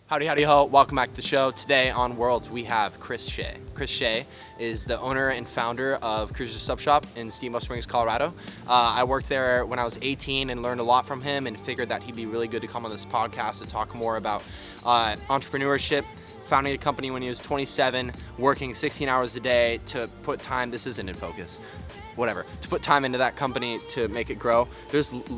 Howdy, howdy, ho. Welcome back to the show. Today on Worlds, we have Kris Shea. Kris Shea is the owner and founder of Cruiser Sub Shop in Steamboat Springs, Colorado. I worked there when I was 18 and learned a lot from him and figured that he'd be really good to come on this podcast to talk more about entrepreneurship. Founding a company when he was 27, working 16 hours a day to put time, this isn't in focus, whatever, to put time into that company to make it grow.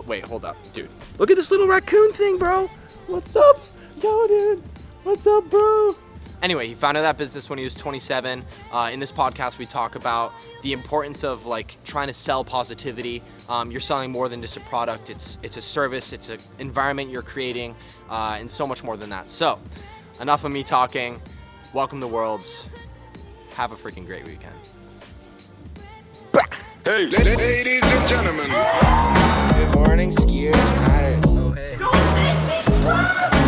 Wait, hold up, dude. Look at this little raccoon thing, bro. What's up? Yo, dude. What's up, bro? Anyway, he founded that business when he was 27. In this podcast, we talk about the importance of trying to sell positivity. You're selling more than just a product. It's a service. It's an environment you're creating, and so much more than that. So, enough of me talking. Welcome to Worlds. Have a freaking great weekend. Hey, ladies and gentlemen. Good morning, skier. Oh, hey.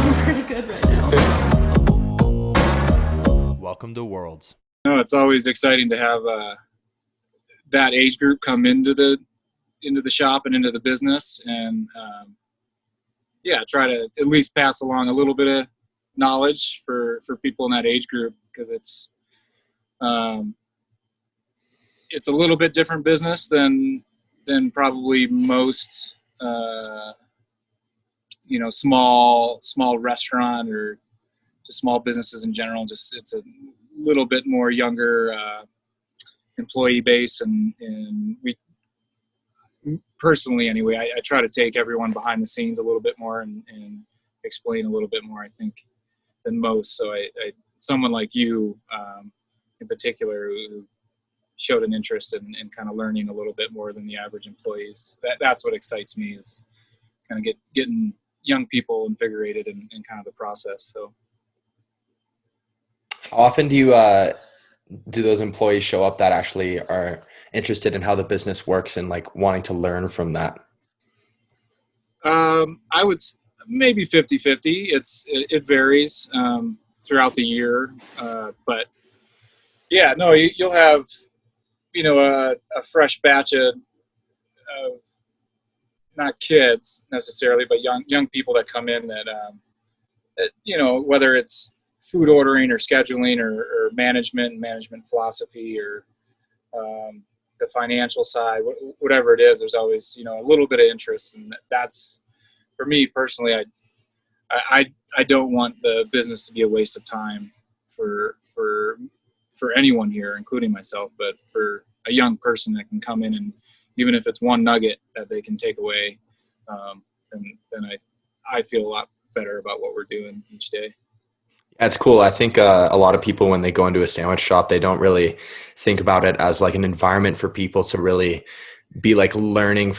I'm pretty good right now. Welcome to Worlds. No, it's always exciting to have that age group come into the shop and into the business, and try to at least pass along a little bit of knowledge for people in that age group, because it's a little bit different business than probably most small restaurant or just small businesses in general. Just it's a little bit more younger employee base, and we personally anyway, I try to take everyone behind the scenes a little bit more and explain a little bit more, I think, than most. So I someone like you in particular who showed an interest in kind of learning a little bit more than the average employees. That's what excites me, is kind of getting young people invigorated in kind of the process. So how often do those employees show up that actually are interested in how the business works and wanting to learn from that? I would maybe 50-50. It varies throughout the year, but yeah, no, you'll have a fresh batch of not kids necessarily, but young people that come in that whether it's food ordering or scheduling or management philosophy or the financial side, whatever it is, there's always a little bit of interest, and that's, for me personally, I don't want the business to be a waste of time for anyone here, including myself, but for a young person that can come in, and even if it's one nugget that they can take away, then I feel a lot better about what we're doing each day. That's cool. I think a lot of people, when they go into a sandwich shop, they don't really think about it as an environment for people to really be learning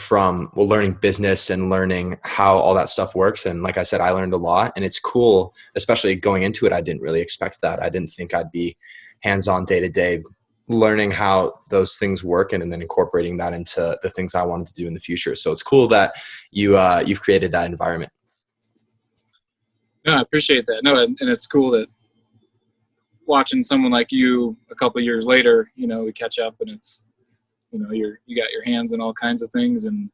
business and learning how all that stuff works. And like I said, I learned a lot, and it's cool, especially going into it. I didn't really expect that. I didn't think I'd be hands-on day to day, learning how those things work and then incorporating that into the things I wanted to do in the future. So it's cool that you've created that environment. No, I appreciate that. No, and it's cool that watching someone like you a couple of years later, we catch up, and it's, you got your hands in all kinds of things, and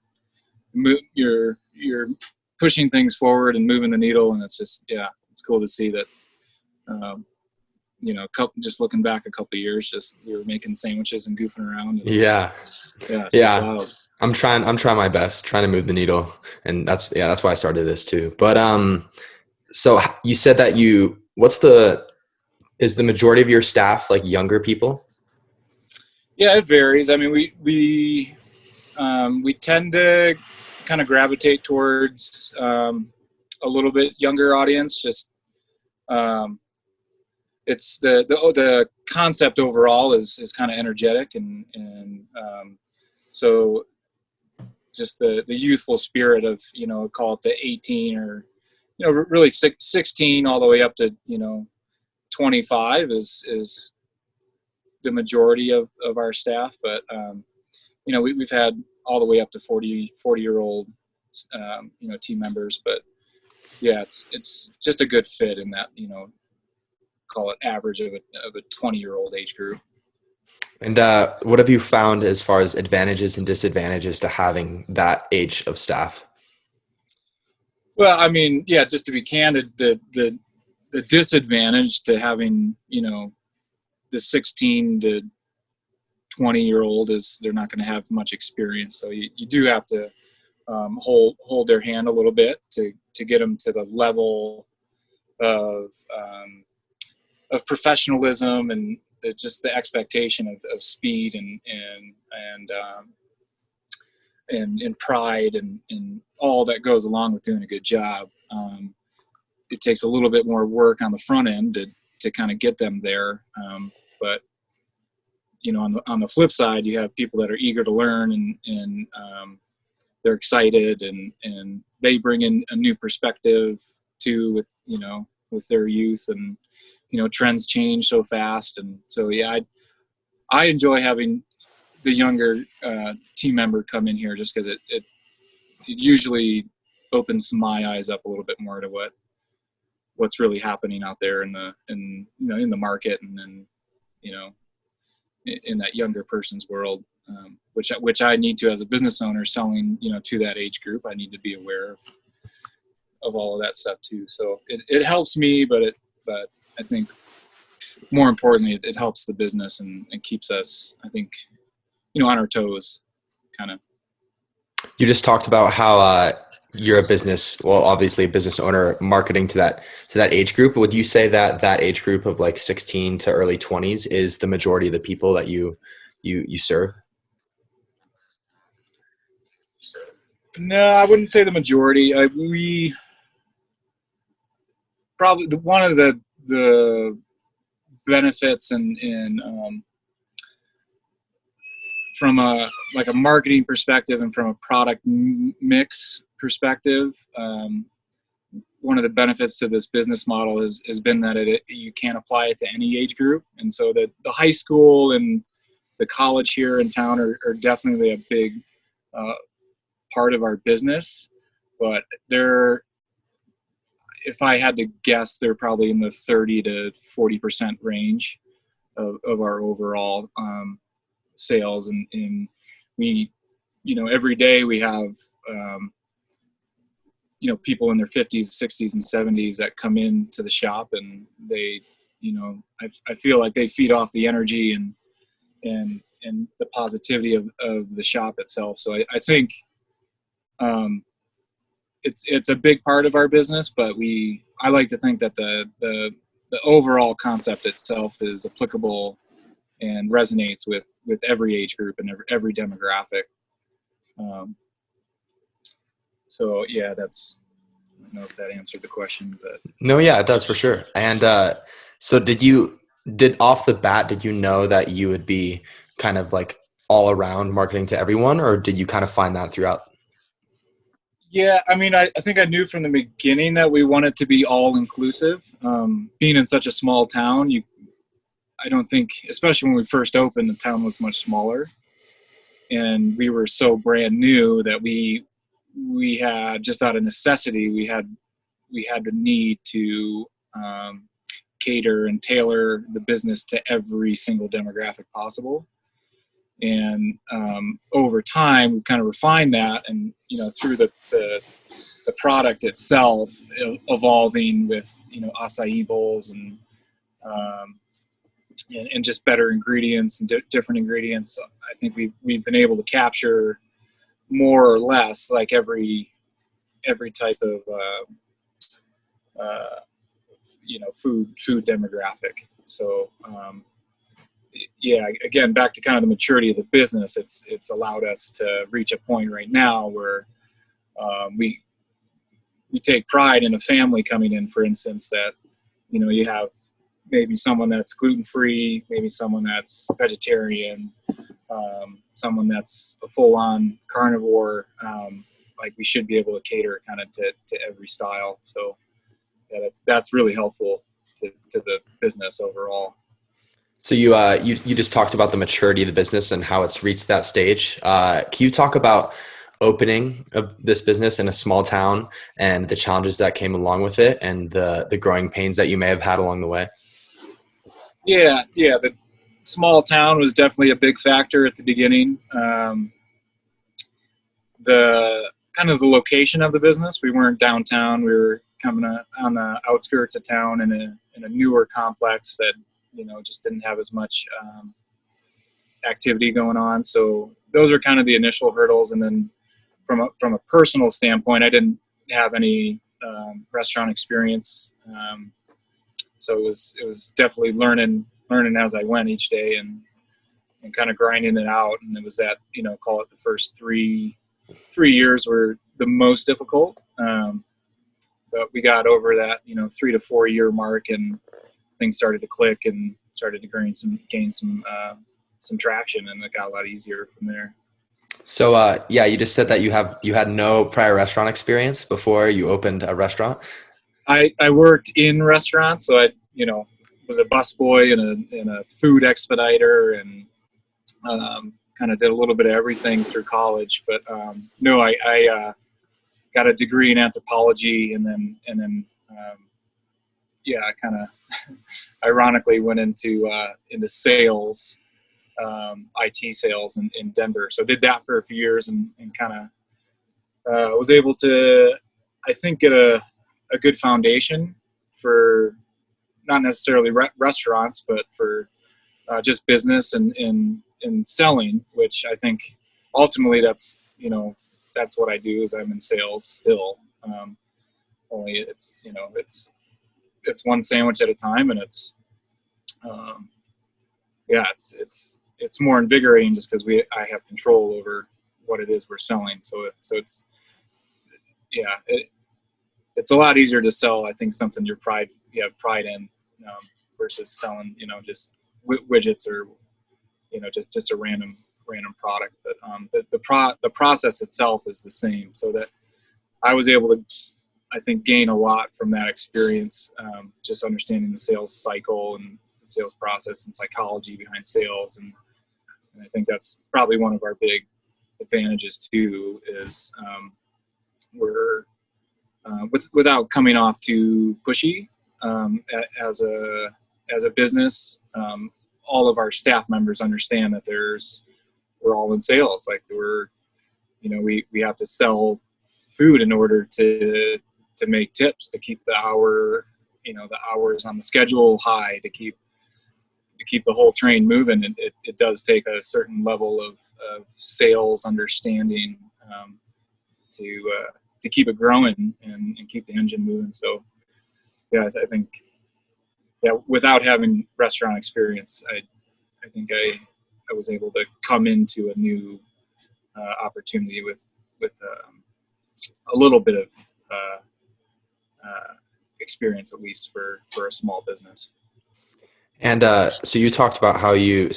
you're pushing things forward and moving the needle, and it's just, it's cool to see that. Just looking back a couple of years, just we were making sandwiches and goofing around. And, yeah. I'm trying my best, trying to move the needle, and that's why I started this too. But so you said that is the majority of your staff younger people? Yeah, it varies. I mean, we tend to kind of gravitate towards a little bit younger audience. Just it's the concept overall is kind of energetic, and so just the youthful spirit of call it the 18 or really 16 all the way up to 25 is the majority of our staff, but we've had all the way up to 40-year-old team members, but yeah, it's just a good fit in that call it average of a 20-year-old age group. And what have you found as far as advantages and disadvantages to having that age of staff? Well, I mean, yeah, just to be candid, the the disadvantage to having, you know, the 16 to 20-year-old is they're not going to have much experience. So you do have to hold their hand a little bit to get them to the level of professionalism and just the expectation of speed and pride and all that goes along with doing a good job. It takes a little bit more work on the front end to kind of get them there. But you know, on the flip side, you have people that are eager to learn and they're excited and they bring in a new perspective too with their youth, and you know, trends change so fast. And so, yeah, I enjoy having the younger team member come in here just because it usually opens my eyes up a little bit more to what's really happening out there in the market, and then, you know, in that younger person's world, which I need to, as a business owner selling, you know, to that age group, I need to be aware of all of that stuff too. So it helps me, but I think more importantly, it helps the business and keeps us, I think, you know, on our toes, kind of. You just talked about how you're a business, well, obviously a business owner, marketing to that age group. Would you say that age group of like 16 to early 20s is the majority of the people that you serve? No, I wouldn't say the majority. We probably one of the benefits and from a marketing perspective and from a product mix perspective, one of the benefits to this business model has been that you can apply it to any age group. And so that the high school and the college here in town are definitely a big part of our business, but if I had to guess, they're probably in the 30 to 40% range of our overall sales. And we, you know, every day we have, you know, people in their 50s, 60s, and 70s that come into the shop, and they, you know, I feel like they feed off the energy and the positivity of the shop itself. So I think it's a big part of our business, but I like to think that the overall concept itself is applicable and resonates with every age group and every demographic. So yeah, I don't know if that answered the question, but No, yeah, it does for sure. And so did off the bat, did you know that you would be kind of like all around marketing to everyone, or did you kind of find that throughout? Yeah, I mean, I think I knew from the beginning that we wanted to be all inclusive. Being in such a small town, I don't think, especially when we first opened, the town was much smaller, and we were so brand new that we had, just out of necessity, we had the need to cater and tailor the business to every single demographic possible. And over time, we've kind of refined that, and you know, through the product itself evolving with, you know, acai bowls and just better ingredients and different ingredients. I think we've been able to capture more or less like every type of you know, food demographic. So yeah, again, back to kind of the maturity of the business, it's allowed us to reach a point right now where we take pride in a family coming in, for instance, that, you know, you have maybe someone that's gluten-free, maybe someone that's vegetarian, someone that's a full-on carnivore. Like, we should be able to cater kind of to every style. So yeah, that's really helpful to the business overall. So you just talked about the maturity of the business and how it's reached that stage. Can you talk about opening of this business in a small town and the challenges that came along with it, and the growing pains that you may have had along the way? Yeah. The small town was definitely a big factor at the beginning. The kind of the location of the business, we weren't downtown. We were coming on the outskirts of town in a newer complex that, just didn't have as much activity going on. So those are kind of the initial hurdles. And then from a personal standpoint, I didn't have any restaurant experience. So it was definitely learning as I went each day and kind of grinding it out. And it was that, call it the first three years were the most difficult. But we got over that, 3 to 4 year mark, and things started to click and started to gain some traction, and it got a lot easier from there. So, you just said that you had no prior restaurant experience before you opened a restaurant. I worked in restaurants, so I, was a busboy and a food expediter, and kind of did a little bit of everything through college. But no, I got a degree in anthropology, and then I kind of ironically went into sales, IT sales in Denver. So did that for a few years and kind of was able to, I think, get a good foundation for not necessarily restaurants, but for just business and selling, which I think ultimately that's what I do, is I'm in sales still. Only it's one sandwich at a time, and it's more invigorating just because I have control over what it is we're selling. So it's a lot easier to sell, I think, something you have pride in, versus selling, just widgets or, just a random product. But the process itself is the same. So that I was able to, I think, gain a lot from that experience, just understanding the sales cycle and the sales process and psychology behind sales. And I think that's probably one of our big advantages too, is we're without coming off too pushy, as a business, all of our staff members understand that we're all in sales. Like we have to sell food in order to make tips, to keep the hours on the schedule high, to keep the whole train moving. And it does take a certain level of sales understanding to keep it growing and keep the engine moving. So I think without having restaurant experience, I think I was able to come into a new opportunity with a little bit of experience, at least for a small business. And so you talked about how you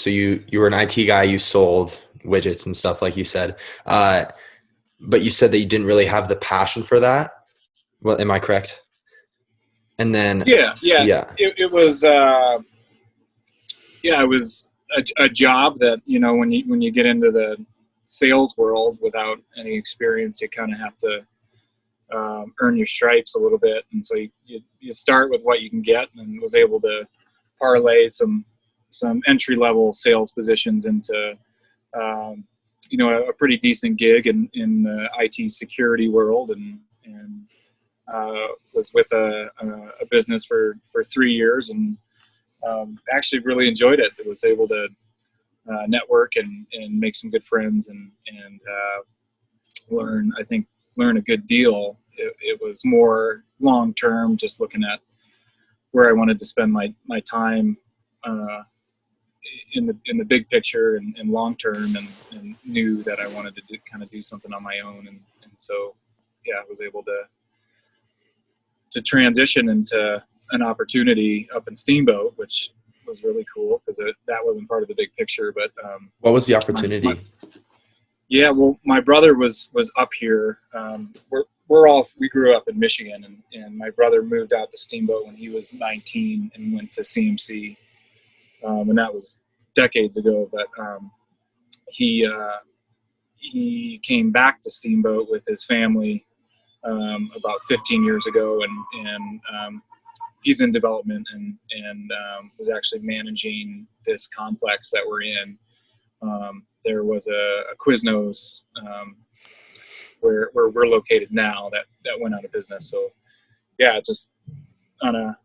were an IT guy, you sold widgets and stuff, like you said, but you said that you didn't really have the passion for that. Well, am I correct? And then it was it was a job that, when you get into the sales world without any experience, you kind of have to earn your stripes a little bit. And so you start with what you can get, and was able to parlay some entry level sales positions into a pretty decent gig in the IT security world, and was with a business for 3 years, and actually really enjoyed it. I was able to network and make some good friends and learn a good deal. It was more long term, just looking at where I wanted to spend my time in the big picture and long term, and knew that I wanted to do something on my own, and so I was able to transition into an opportunity up in Steamboat, which was really cool because that wasn't part of the big picture. But what was the opportunity? My brother was up here. We grew up in Michigan, and my brother moved out to Steamboat when he was 19 and went to CMC, and that was decades ago. But he came back to Steamboat with his family about 15 years ago, and he's in development and was actually managing this complex that we're in. There was a Quiznos where we're located now that went out of business. So yeah, just on a,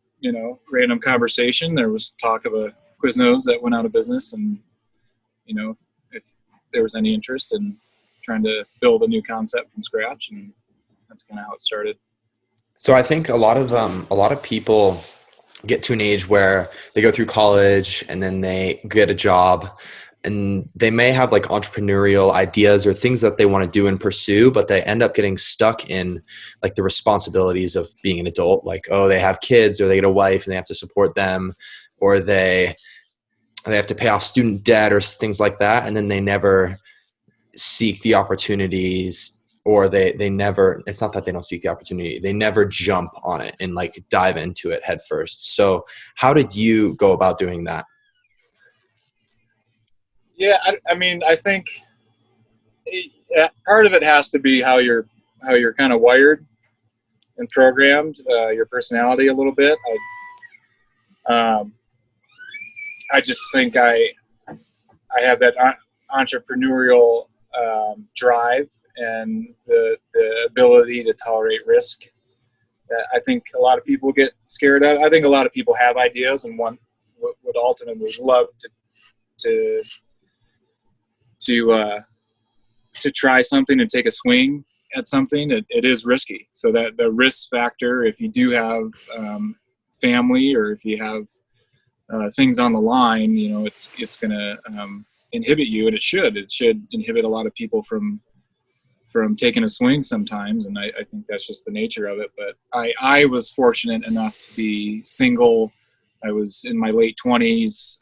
random conversation, there was talk of a Quiznos that went out of business, and, if there was any interest in trying to build a new concept from scratch, and that's kind of how it started. So I think a lot of people get to an age where they go through college and then they get a job, and they may have like entrepreneurial ideas or things that they want to do and pursue, but they end up getting stuck in like the responsibilities of being an adult. Like, oh, they have kids, or they get a wife and they have to support them, or they have to pay off student debt or things like that. And then they never seek the opportunities, or they never, it's not that they don't seek the opportunity, they never jump on it and like dive into it head first. So how did you go about doing that? Yeah, I think part of it has to be how you're kind of wired and programmed, your personality a little bit. I just think I have that entrepreneurial drive and the ability to tolerate risk that I think a lot of people get scared of. I think a lot of people have ideas and would ultimately love to try something and take a swing at something. It is risky. So that the risk factor, if you do have family, or if you have things on the line, it's going to inhibit you, and it should inhibit a lot of people from taking a swing sometimes. And I think that's just the nature of it. But I was fortunate enough to be single. I was in my late 20s.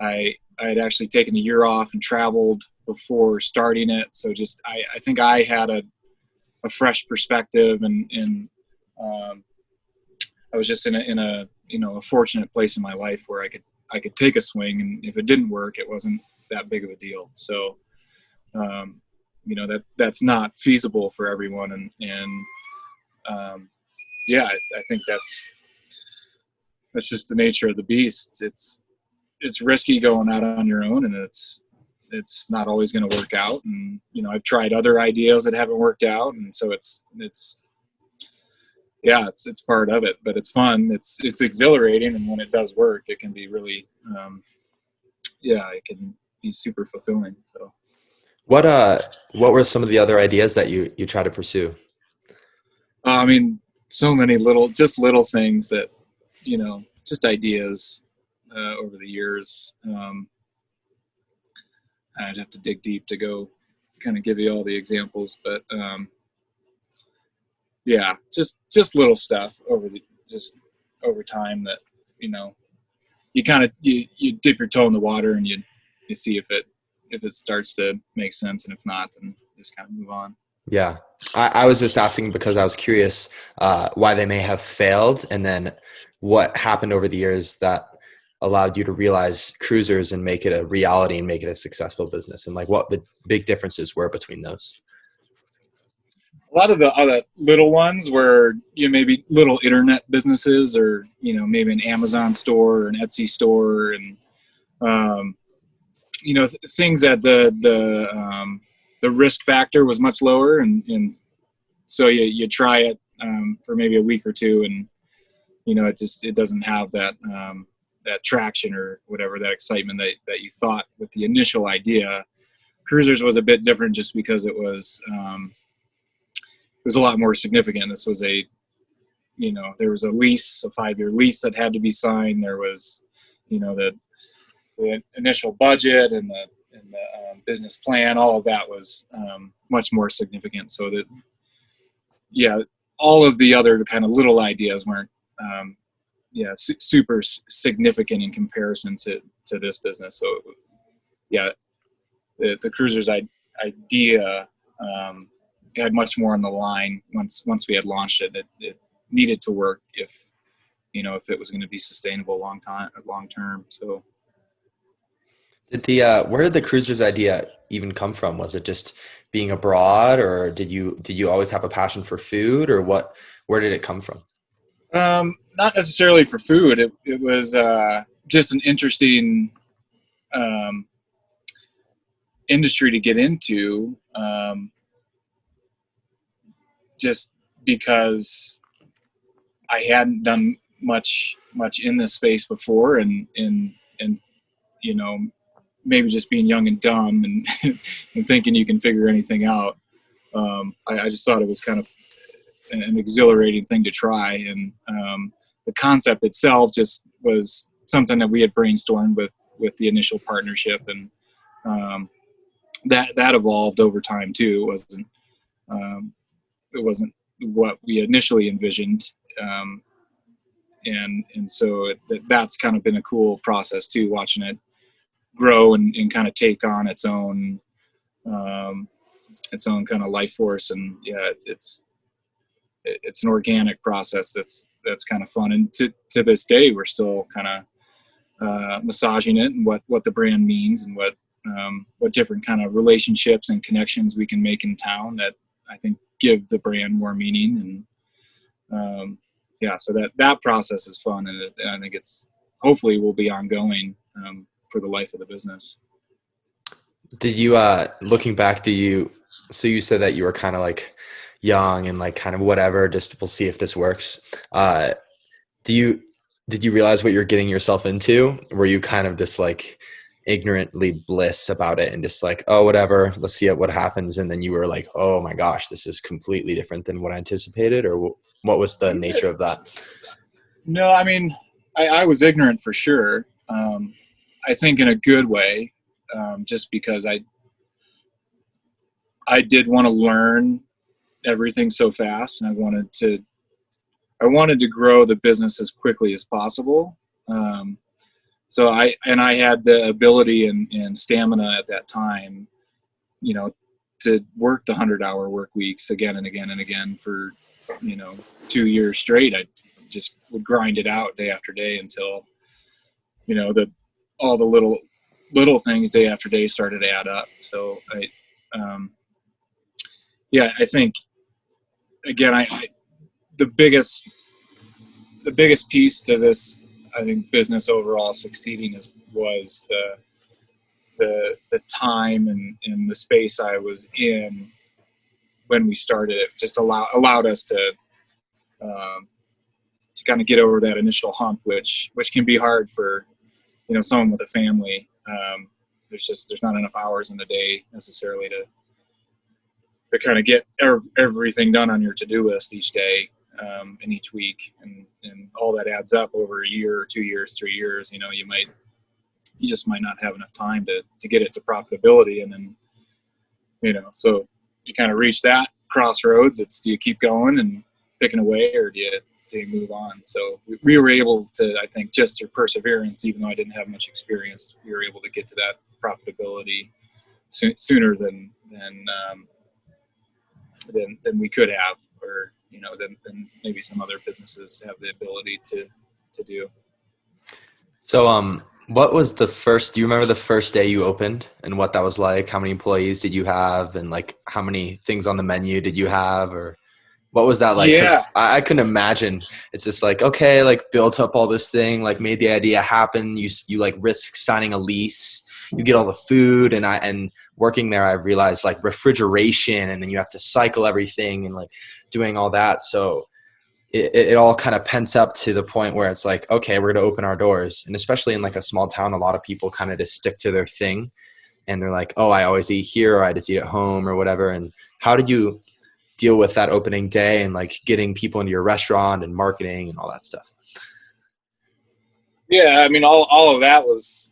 I had actually taken a year off and traveled before starting it. So just, I think I had a fresh perspective, and I was just in a fortunate place in my life where I could take a swing, and if it didn't work, it wasn't that big of a deal. So, that's not feasible for everyone. And I think that's just the nature of the beast. It's risky going out on your own, and it's not always going to work out. And, I've tried other ideas that haven't worked out. And so it's part of it, but it's fun. It's exhilarating. And when it does work, it can be really, it can be super fulfilling. So What were some of the other ideas that you try to pursue? So many little things that, just ideas over the years. I'd have to dig deep to go kind of give you all the examples, but just little stuff over time that, you kind of, you dip your toe in the water, and you see if it starts to make sense, and if not, then just kind of move on. Yeah. I was just asking because I was curious why they may have failed, and then what happened over the years that allowed you to realize cruisers and make it a reality and make it a successful business, and like what the big differences were between those. A lot of the other little ones were, maybe little internet businesses, or, maybe an Amazon store or an Etsy store, and, things that the risk factor was much lower. And so you try it for maybe a week or two, and, it doesn't have that traction or whatever, that excitement that you thought with the initial idea. Cruisers was a bit different just because it was a lot more significant. This was there was a lease, a 5-year lease that had to be signed. There was, the initial budget and the business plan. All of that was much more significant. So that, all of the other kind of little ideas weren't, super significant in comparison to this business. So, the cruisers idea had much more on the line once we had launched it. It needed to work if it was going to be sustainable long term. So, Where did the cruisers idea even come from? Was it just being abroad, or did you always have a passion for food, or what? Where did it come from? Not necessarily for food. It was just an interesting industry to get into, just because I hadn't done much in this space before, and you know, maybe just being young and dumb and and thinking you can figure anything out. I just thought it was kind of an exhilarating thing to try, and the concept itself just was something that we had brainstormed with the initial partnership, and that evolved over time too. It wasn't what we initially envisioned, and so that's kind of been a cool process too, watching it grow and kind of take on its own kind of life force. And yeah, it's an organic process that's kind of fun, and to this day we're still kind of massaging it, and what the brand means, and what different kind of relationships and connections we can make in town that I think give the brand more meaning. And yeah, so that process is fun, and I think it's hopefully will be ongoing for the life of the business. Did you, looking back, so you said that you were kind of like young and like kind of whatever, just we'll see if this works. Did you realize what you're getting yourself into? Were you kind of just like ignorantly bliss about it and just like, oh, whatever, let's see what happens? And then you were like, oh my gosh, this is completely different than what I anticipated? Or what was the nature of that? No, I mean, I was ignorant for sure. I think in a good way, just because I did want to learn everything so fast, and I wanted to grow the business as quickly as possible. So I had the ability and stamina at that time, you know, to work the 100-hour work weeks again and again and again for, 2 years straight. I just would grind it out day after day until, all the little things day after day started to add up. So I think, again, the biggest piece to this, I think, business overall succeeding was the time and the space I was in when we started it. Just allowed us to kind of get over that initial hump, which can be hard for someone with a family. There's not enough hours in the day necessarily to kind of get everything done on your to-do list each day. And each week, and all that adds up over a year or 2 years, 3 years. You just might not have enough time to get it to profitability, and then so you kind of reach that crossroads. It's, do you keep going and picking away, or do you move on? So we were able to, I think, just through perseverance, even though I didn't have much experience, we were able to get to that profitability sooner than we could have, or than maybe some other businesses have the ability to do. So, what was do you remember the first day you opened and what that was like? How many employees did you have, and like how many things on the menu did you have, or what was that like? 'Cause Yeah. I couldn't imagine. It's just like, okay, like built up all this thing, like made the idea happen. You like risk signing a lease, you get all the food, and working there, I realized like refrigeration, and then you have to cycle everything and like doing all that. So it all kind of pents up to the point where it's like, okay, we're going to open our doors. And especially in like a small town, a lot of people kind of just stick to their thing, and they're like, oh, I always eat here, or I just eat at home, or whatever. And how did you deal with that opening day and like getting people into your restaurant and marketing and all that stuff? Yeah, I mean, all of that was,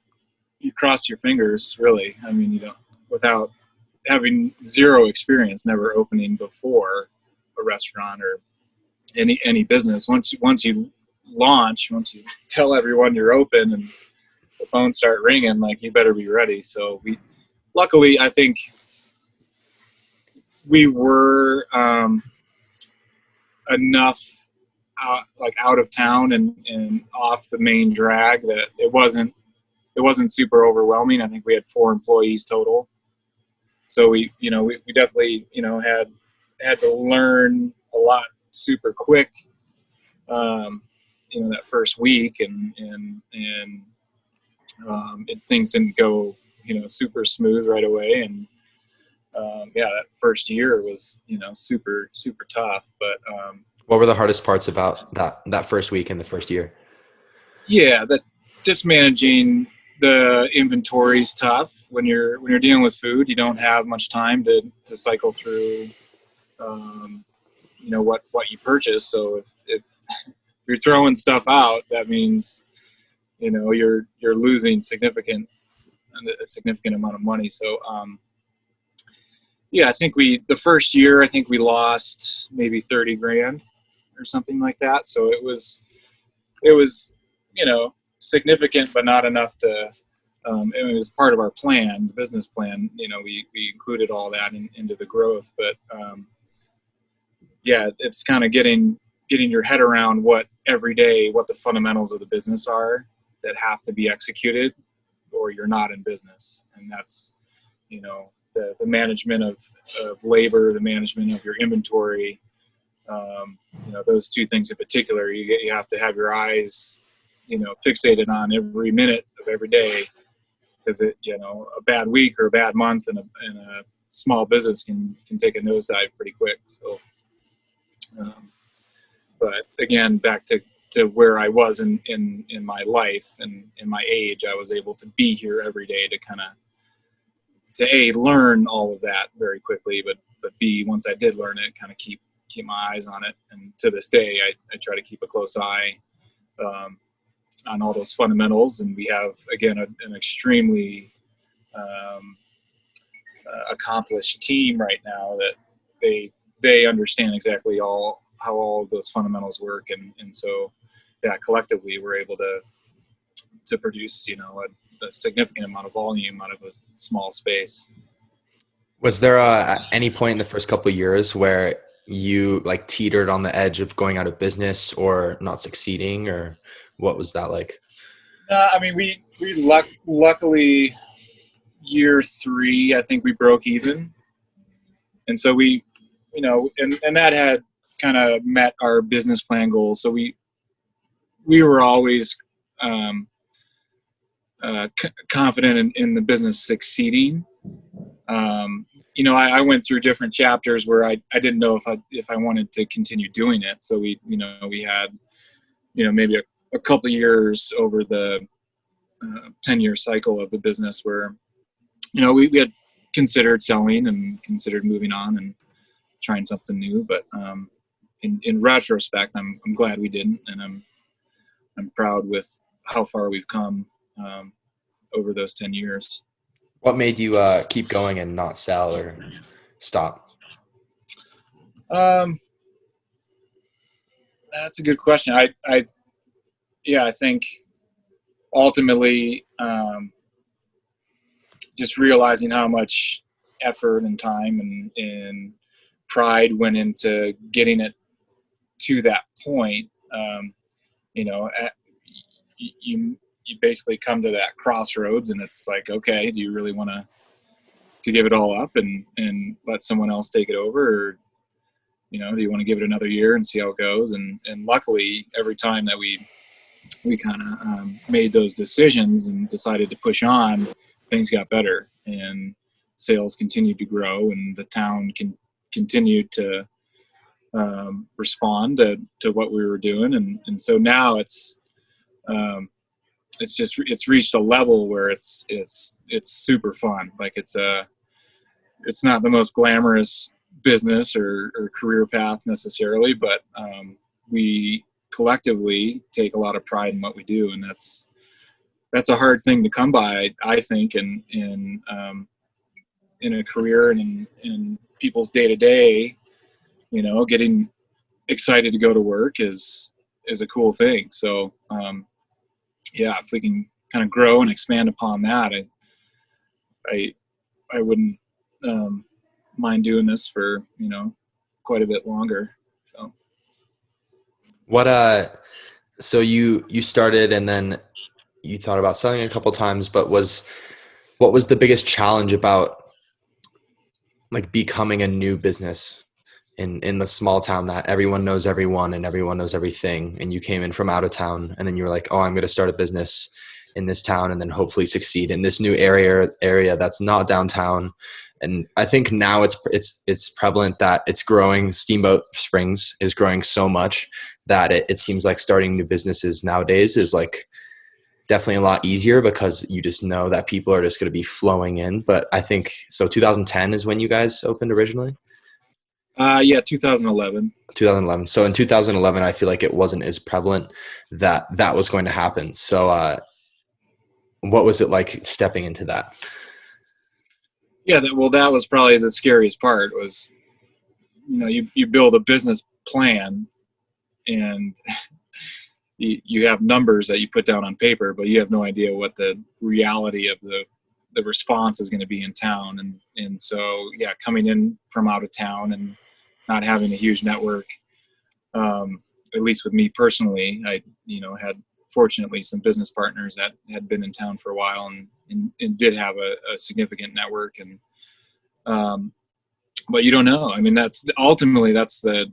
you crossed your fingers, really. I mean, without having zero experience, never opening before a restaurant or any business. Once you launch, once you tell everyone you're open and the phones start ringing, like, you better be ready. So luckily, I think we were enough out of town and off the main drag that it wasn't super overwhelming. I think we had 4 employees total. So we definitely, had to learn a lot super quick, that first week, and things didn't go, super smooth right away. And, that first year was, super, super tough. But, What were the hardest parts about that first week and the first year? Yeah, that just managing the inventory is tough. When you're dealing with food, you don't have much time to cycle through, what you purchase. So if you're throwing stuff out, that means you're losing a significant amount of money. So I think the first year I think we lost maybe 30 grand or something like that. So it was significant, but not enough to. It was part of our plan, the business plan. We included all that into the growth, but it's kind of getting your head around what the fundamentals of the business are that have to be executed, or you're not in business. And that's the management of labor, the management of your inventory. Those two things in particular, you have to have your eyes fixated on every minute of every day, because a bad week or a bad month in a small business can take a nosedive pretty quick. So but again, back to where I was in my life and in my age, I was able to be here every day to learn all of that very quickly, but B, once I did learn it, kind of keep my eyes on it. And to this day, I try to keep a close eye on all those fundamentals. And we have, again, an extremely accomplished team right now that they understand exactly how all of those fundamentals work. And so, collectively we're able to produce, a significant amount of volume out of a small space. Was there at any point in the first couple of years where you like teetered on the edge of going out of business or not succeeding, or what was that like? I mean, we luckily year 3, I think we broke even. And so we, and that had kind of met our business plan goals. So we were always confident in the business succeeding. I went through different chapters where I didn't know if I wanted to continue doing it. So we had, maybe a couple of years over the 10-year cycle of the business where, we had considered selling and considered moving on and trying something new. But in retrospect, I'm glad we didn't, and I'm proud with how far we've come over those 10 years. What made you keep going and not sell or stop? That's a good question. I think ultimately just realizing how much effort and time and pride went into getting it to that point. You basically come to that crossroads, and it's like, okay, do you really want to give it all up and let someone else take it over, or do you want to give it another year and see how it goes? And luckily, every time that we kind of made those decisions and decided to push on, things got better, and sales continued to grow, and the town continued to respond to what we were doing, and so now it's reached a level where it's super fun. Like it's not the most glamorous business or career path necessarily, but we collectively take a lot of pride in what we do, and that's a hard thing to come by, I think, in a career and in people's day to day. Getting excited to go to work is a cool thing. So if we can kind of grow and expand upon that, I wouldn't mind doing this for quite a bit longer. So so you started, and then you thought about selling a couple times, but what was the biggest challenge about like becoming a new business in the small town that everyone knows everyone and everyone knows everything, and you came in from out of town, and then you were like, oh, I'm going to start a business in this town and then hopefully succeed in this new area that's not downtown, And I think now it's prevalent that it's growing. Steamboat Springs is growing so much that it seems like starting new businesses nowadays is like definitely a lot easier because you just know that people are just going to be flowing in. But I think so 2010 is when you guys opened originally? Yeah, 2011. 2011. So in 2011, I feel like it wasn't as prevalent that was going to happen. So what was it like stepping into that? Yeah, that was probably the scariest part was, you build a business plan and you have numbers that you put down on paper, but you have no idea what the reality of the response is going to be in town. And so, yeah, coming in from out of town and not having a huge network, at least with me personally, I, had fortunately some business partners that had been in town for a while and did have a significant network. And, but you don't know. I mean, that's the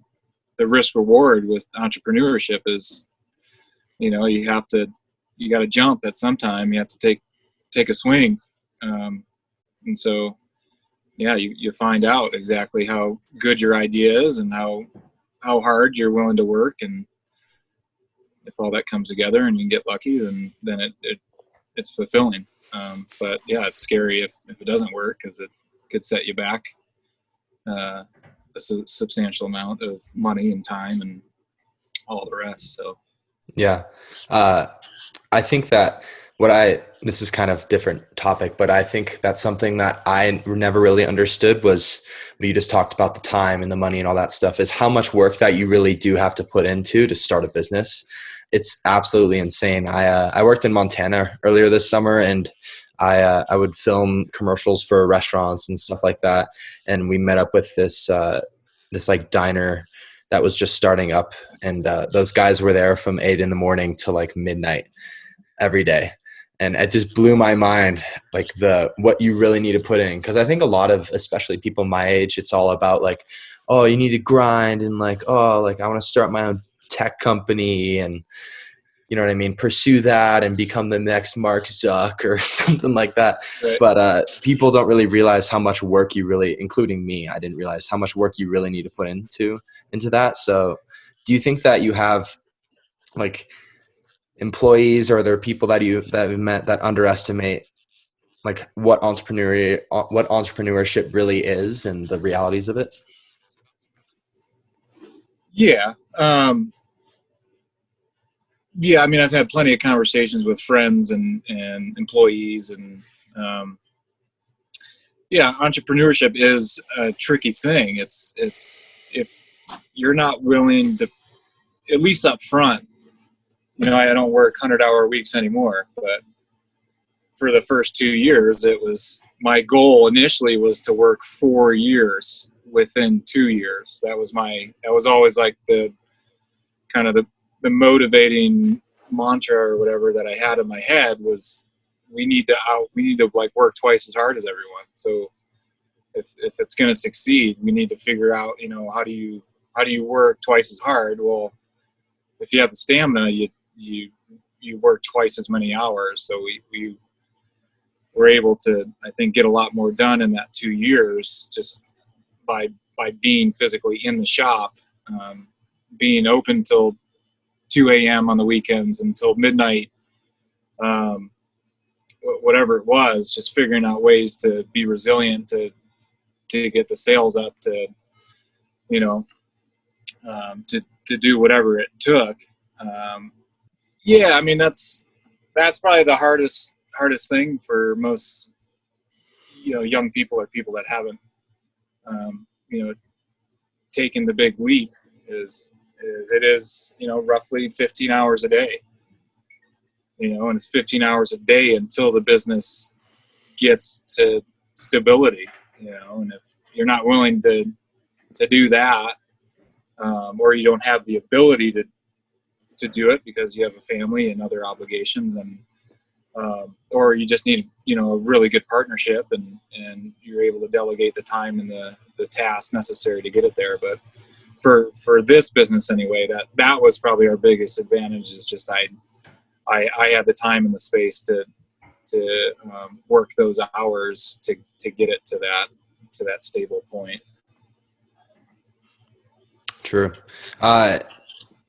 risk reward with entrepreneurship is, you got to jump at some time. You have to take a swing. And so, yeah, you find out exactly how good your idea is and how hard you're willing to work. And if all that comes together and you get lucky, then it's fulfilling. But yeah, it's scary if it doesn't work, because it could set you back a substantial amount of money and time and all the rest. So. Yeah. I think that this is kind of different topic, but I think that's something that I never really understood was what you just talked about, the time and the money and all that stuff, is how much work that you really do have to put into to start a business. It's absolutely insane. I worked in Montana earlier this summer, and I would film commercials for restaurants and stuff like that. And we met up with this like diner that was just starting up, and those guys were there from 8 a.m. to like midnight every day. And it just blew my mind, like what you really need to put in. Cause I think a lot of, especially people my age, it's all about like, oh, you need to grind, and like, oh, like I want to start my own tech company, and you know what I mean? Pursue that and become the next Mark Zuck or something like that. Right. But people don't really realize how much work you really, including me, I didn't realize how much work you really need to put into that. So do you think that you have like employees, or are there people that you've met that underestimate like what entrepreneurship really is and the realities of it? Yeah. Yeah. I mean, I've had plenty of conversations with friends and employees, and yeah, entrepreneurship is a tricky thing. It's if you're not willing to, at least up front, I don't work 100-hour weeks anymore, but for the first 2 years, it was my goal initially was to work 4 years within 2 years. That was always like the kind of the motivating mantra or whatever that I had in my head was we need to like work twice as hard as everyone. So if it's going to succeed, we need to figure out, how do you work twice as hard? Well, if you have the stamina, you work twice as many hours. So we were able to, I think, get a lot more done in that 2 years just by being physically in the shop, being open till 2 a.m. on the weekends until midnight, whatever it was, just figuring out ways to be resilient to get the sales up, to do whatever it took. Yeah, I mean, that's probably the hardest thing for most, young people or people that haven't, taken the big leap is it is, roughly 15 hours a day, and it's 15 hours a day until the business gets to stability, and if you're not willing to do that, or you don't have the ability to do it because you have a family and other obligations, and or you just need a really good partnership, and you're able to delegate the time and the tasks necessary to get it there. But for this business anyway, that was probably our biggest advantage, is just I had the time and the space to work those hours to get it to that to that stable point. True.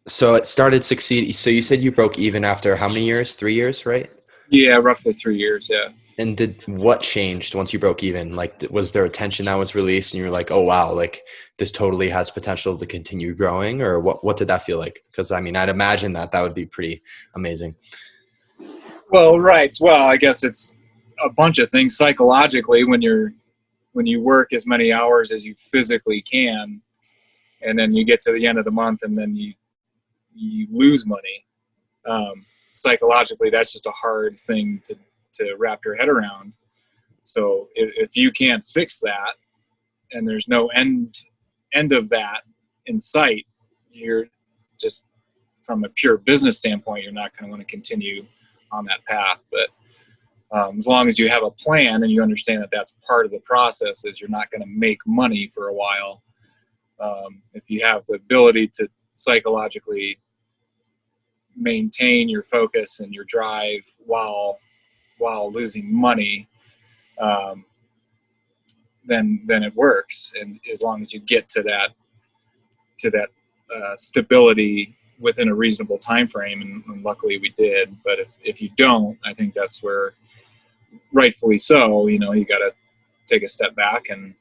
So it started succeed. So you said you broke even after how many years? 3 years, right? Yeah, roughly 3 years. Yeah. And what changed once you broke even? Like, was there a tension that was released and you were like, oh, wow, like this totally has potential to continue growing, or what did that feel like? Because I mean, I'd imagine that would be pretty amazing. Well, right. Well, I guess it's a bunch of things psychologically when you work as many hours as you physically can, and then you get to the end of the month and then you lose money. Psychologically, that's just a hard thing to wrap your head around. So if you can't fix that and there's no end of that in sight, you're just, from a pure business standpoint, you're not going to want to continue on that path. But as long as you have a plan and you understand that that's part of the process, is you're not going to make money for a while. If you have the ability to psychologically maintain your focus and your drive while losing money, then it works. And as long as you get to that stability within a reasonable time frame, and luckily we did. But if you don't, I think that's where, rightfully so, you got to take a step back and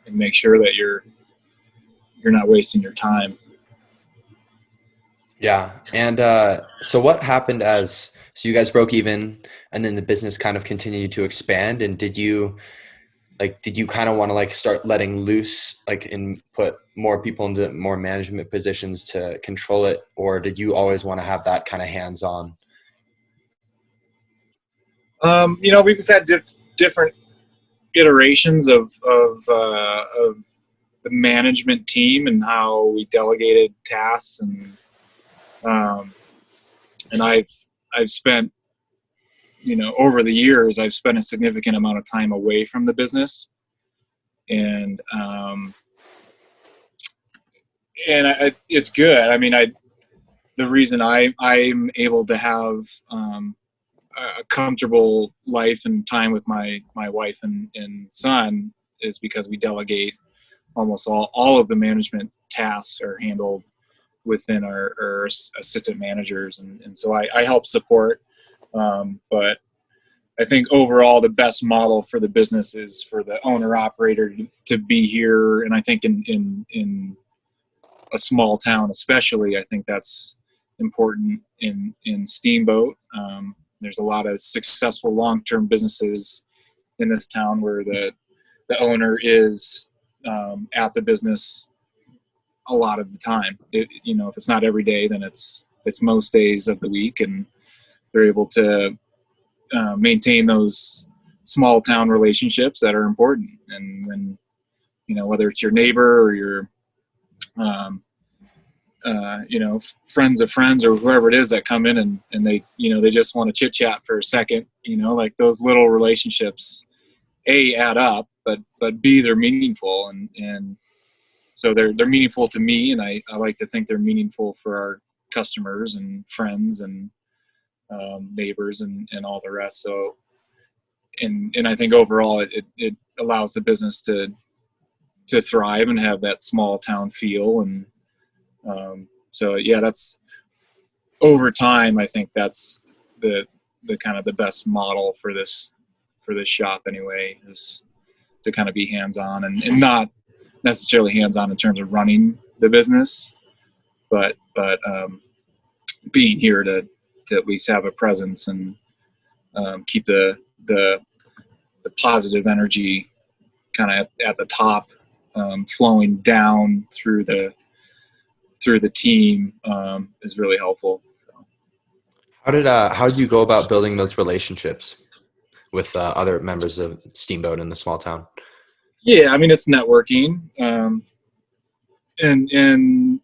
make sure that you're not wasting your time. Yeah. And so what happened so you guys broke even and then the business kind of continued to expand? And did you kind of want to like start letting loose, like, and put more people into more management positions to control it? Or did you always want to have that kind of hands-on? We've had different iterations of the management team and how we delegated tasks, and I've spent, over the years, I've spent a significant amount of time away from the business, and it's good. I mean, the reason I'm able to have a comfortable life and time with my wife and son is because we delegate. Almost all of the management tasks are handled within our assistant managers, and so I help support. But I think overall the best model for the business is for the owner operator to be here. And I think in a small town especially, I think that's important in Steamboat. There's a lot of successful long-term businesses in this town where the owner is at the business a lot of the time. If it's not every day, then it's most days of the week, and they're able to maintain those small town relationships that are important. And when, whether it's your neighbor or your friends of friends or whoever it is that come in and they just want to chit chat for a second, like those little relationships, A, add up, but B, they're meaningful. And so they're meaningful to me. And I like to think they're meaningful for our customers and friends and neighbors and all the rest. So, and I think overall it allows the business to thrive and have that small town feel. And so, yeah, that's, over time, I think that's the kind of the best model for this shop anyway, is to kind of be hands-on and not necessarily hands-on in terms of running the business, but being here to at least have a presence and keep the positive energy kind of at the top, flowing down through the team, is really helpful. How did you go about building those relationships with other members of Steamboat in the small town? Yeah, I mean, it's networking, and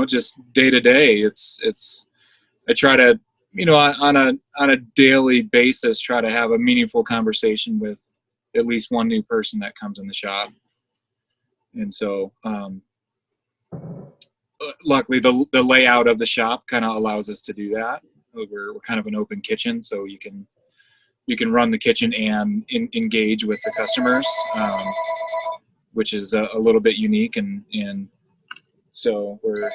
just day to day. It's I try to, on a daily basis, try to have a meaningful conversation with at least one new person that comes in the shop. And so, luckily, the layout of the shop kind of allows us to do that. We're kind of an open kitchen, so you can run the kitchen and engage with the customers, which is a little bit unique. And so we're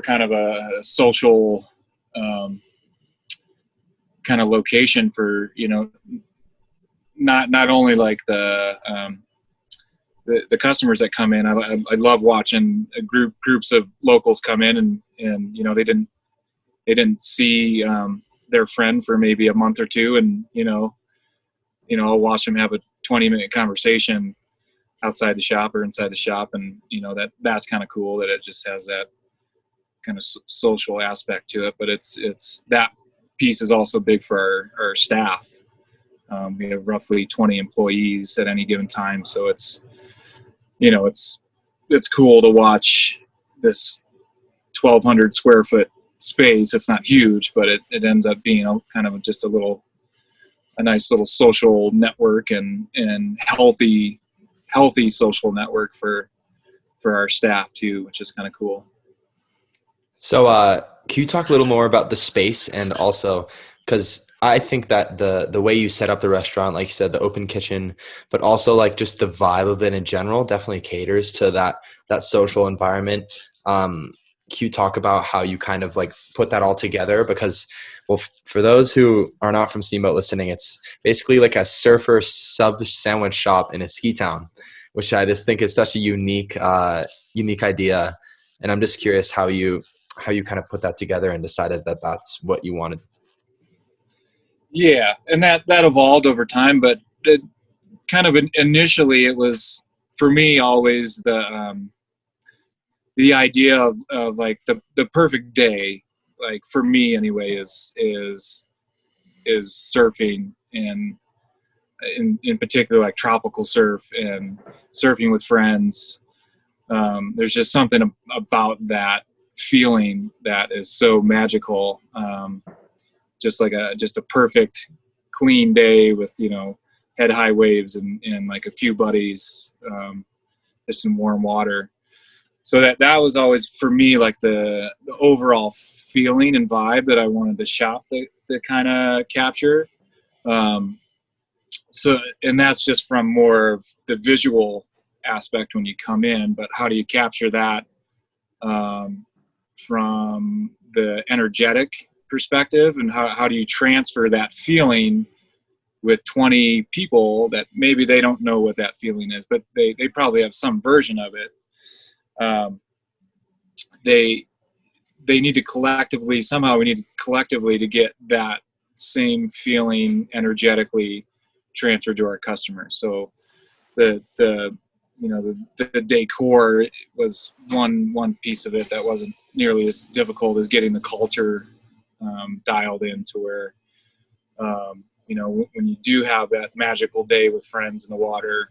kind of a social kind of location for, not only like the customers that come in. I love watching groups of locals come in and they didn't see their friend for maybe a month or two, and I'll watch them have a 20-minute conversation outside the shop or inside the shop, and that's kind of cool that it just has that kind of social aspect to it. But it's that piece is also big for our staff. We have roughly 20 employees at any given time, so it's cool to watch this 1,200 square foot space. It's not huge, but it ends up being kind of just a nice little social network and healthy social network for our staff too, which is kind of cool. So can you talk a little more about the space, and also, because I think that the way you set up the restaurant, like you said, the open kitchen, but also like just the vibe of it in general definitely caters to that social environment. Can you talk about how you kind of like put that all together? Because, well, for those who are not from Steamboat listening, it's basically like a surfer sub sandwich shop in a ski town, which I just think is such a unique idea. And I'm just curious how you kind of put that together and decided that that's what you wanted. Yeah, and that evolved over time, but it kind of initially it was for me always the idea of like the perfect day, like for me anyway, is surfing, and in particular like tropical surf and surfing with friends. There's just something about that feeling that is so magical. Just a perfect clean day with head high waves and like a few buddies, just in warm water. So that was always for me like the overall feeling and vibe that I wanted the shop to kind of capture. So, and that's just from more of the visual aspect when you come in, but how do you capture that from the energetic perspective, and how do you transfer that feeling with 20 people that maybe they don't know what that feeling is, but they probably have some version of it. We need to collectively to get that same feeling energetically transferred to our customers. So the decor was one piece of it that wasn't nearly as difficult as getting the culture dialed in to where when you do have that magical day with friends in the water,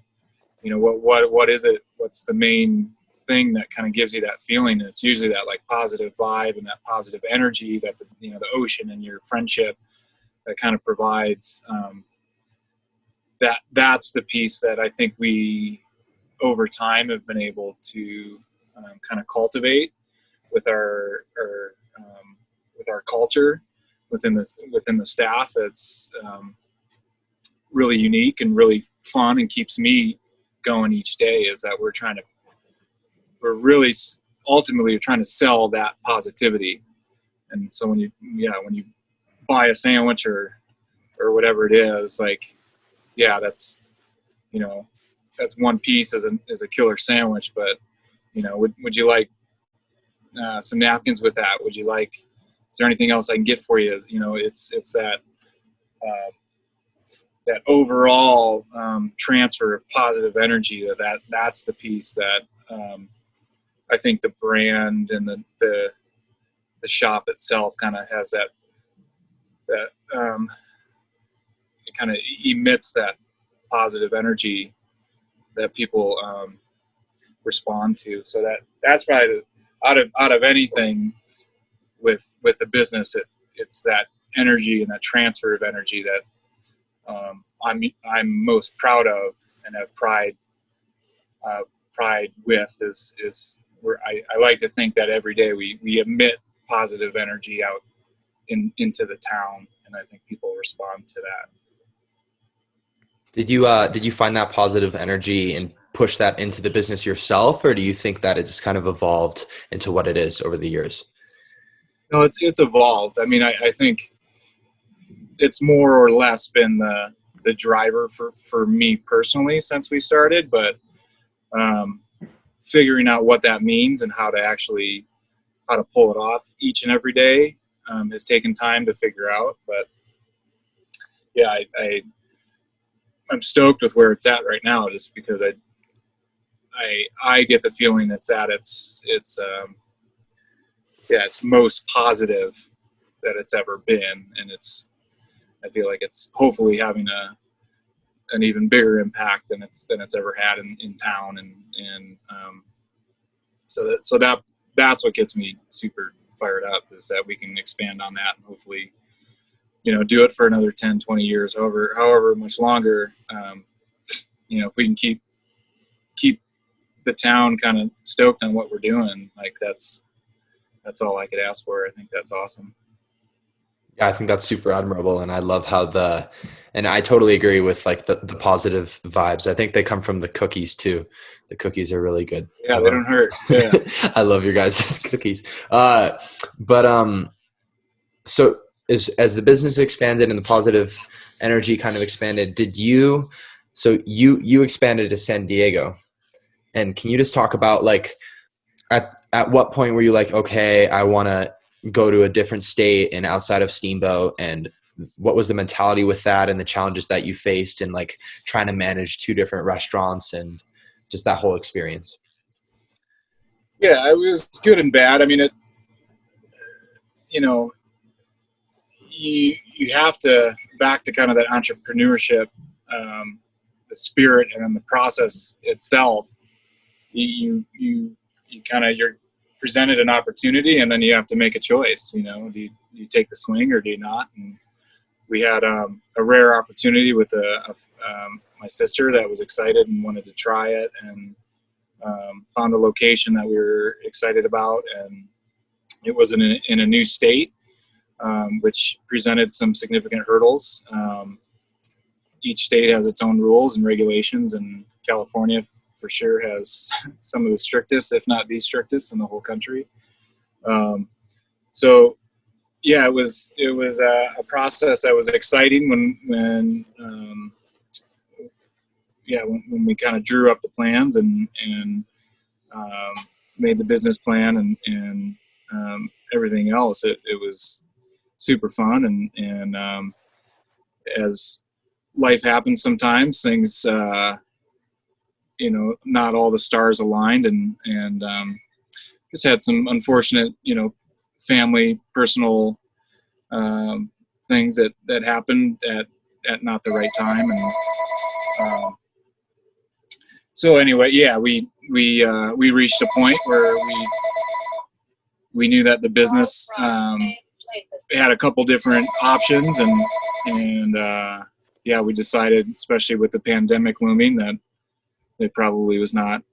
what is it? What's the main thing that kind of gives you that feeling? And it's usually that like positive vibe and that positive energy that the ocean and your friendship that kind of provides. That's the piece that I think we over time have been able to kind of cultivate with our culture within the staff. It's really unique and really fun and keeps me going each day, is that we're really ultimately trying to sell that positivity. And so when you buy a sandwich or whatever it is, like, yeah, that's one piece as a killer sandwich, but would you like some napkins with that? Is there anything else I can get for you? It's that that overall transfer of positive energy. That's the piece that I think the brand and the shop itself kind of has that it kind of emits that positive energy that people respond to. So that's probably out of anything with the business, it's that energy and that transfer of energy that I'm most proud of and have pride with is where I like to think that every day we emit positive energy out into the town, and I think people respond to that. Did you find that positive energy and push that into the business yourself, or do you think that it just kind of evolved into what it is over the years? No, it's evolved. I mean, I think it's more or less been the driver for me personally since we started, but figuring out what that means and how to pull it off each and every day has taken time to figure out. But yeah, I'm stoked with where it's at right now, just because I get the feeling it's at its most positive that it's ever been, and I feel like it's hopefully having an even bigger impact than it's ever had in town, and so that's what gets me super fired up, is that we can expand on that and hopefully, do it for another 10, 20 years, however much longer. If we can keep the town kind of stoked on what we're doing, like that's all I could ask for. I think that's awesome. Yeah, I think that's super admirable. And I love how and I totally agree with like the positive vibes. I think they come from the cookies too. The cookies are really good. Yeah, they don't hurt. Yeah. I love your guys' cookies. So as the business expanded and the positive energy kind of expanded, you expanded to San Diego, and can you just talk about like at what point were you like, okay, I want to go to a different state and outside of Steamboat, and what was the mentality with that and the challenges that you faced and like trying to manage two different restaurants and just that whole experience? Yeah, it was good and bad. I mean, you have to back to kind of that entrepreneurship, the spirit, and then the process itself. You're presented an opportunity, and then you have to make a choice. Do you take the swing or do you not? And we had a rare opportunity with my sister that was excited and wanted to try it, and found a location that we were excited about, and it was in a new state, which presented some significant hurdles. Each state has its own rules and regulations, and California for sure has some of the strictest, if not the strictest, in the whole country. So yeah, it was a process that was exciting when we kind of drew up the plans and made the business plan and everything else. It was super fun, and as life happens sometimes, things not all the stars aligned, and just had some unfortunate family personal things that happened at not the right time, and so anyway, yeah, we reached a point where we knew that the business had a couple different options, and we decided, especially with the pandemic looming, that it probably was not